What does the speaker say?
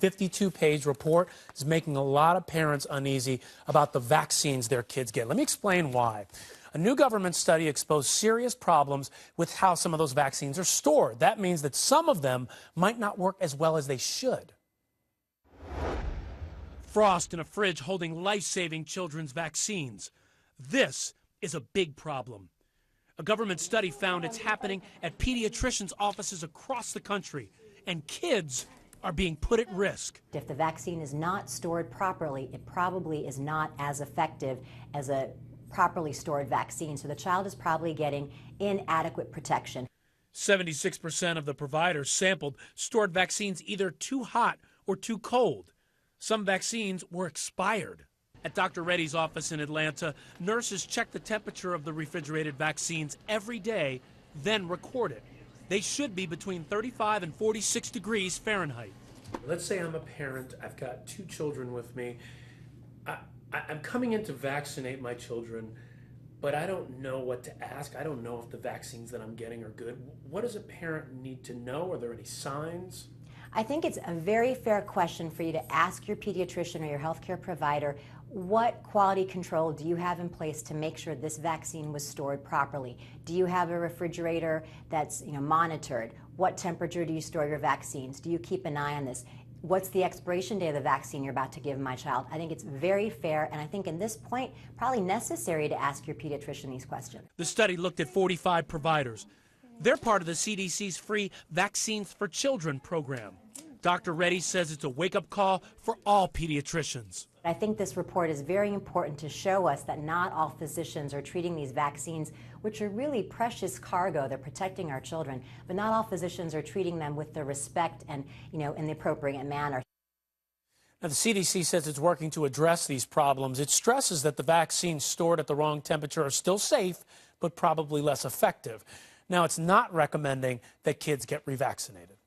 52-page report is making a lot of parents uneasy about the vaccines their kids get. Let me explain why. A new government study exposed serious problems with how some of those vaccines are stored. That means that some of them might not work as well as they should. Frost in a fridge holding life-saving children's vaccines. This is a big problem. A government study found it's happening at pediatricians' offices across the country, and kids are being put at risk. If the vaccine is not stored properly, it probably is not as effective as a properly stored vaccine, so the child is probably getting inadequate protection. 76% of the providers sampled stored vaccines either too hot or too cold. Some vaccines were expired. At Dr. Reddy's office in Atlanta, nurses check the temperature of the refrigerated vaccines every day, then record it. They should be between 35 and 46 degrees Fahrenheit. Let's say I'm a parent. I've got 2 children with me. I'm coming in to vaccinate my children, but I don't know what to ask. I don't know if the vaccines that I'm getting are good. What does a parent need to know? Are there any signs? I think it's a very fair question for you to ask your pediatrician or your healthcare provider, what quality control do you have in place to make sure this vaccine was stored properly? Do you have a refrigerator that's monitored? What temperature do you store your vaccines? Do you keep an eye on this? What's the expiration date of the vaccine you're about to give my child? I think it's very fair, and I think in this point, probably necessary to ask your pediatrician these questions. The study looked at 45 providers. They're part of the CDC's free Vaccines for Children program. Dr. Reddy says it's a wake-up call for all pediatricians. I think this report is very important to show us that not all physicians are treating these vaccines, which are really precious cargo. They're protecting our children, but not all physicians are treating them with the respect and, in the appropriate manner. Now, the CDC says it's working to address these problems. It stresses that the vaccines stored at the wrong temperature are still safe, but probably less effective. Now, it's not recommending that kids get revaccinated.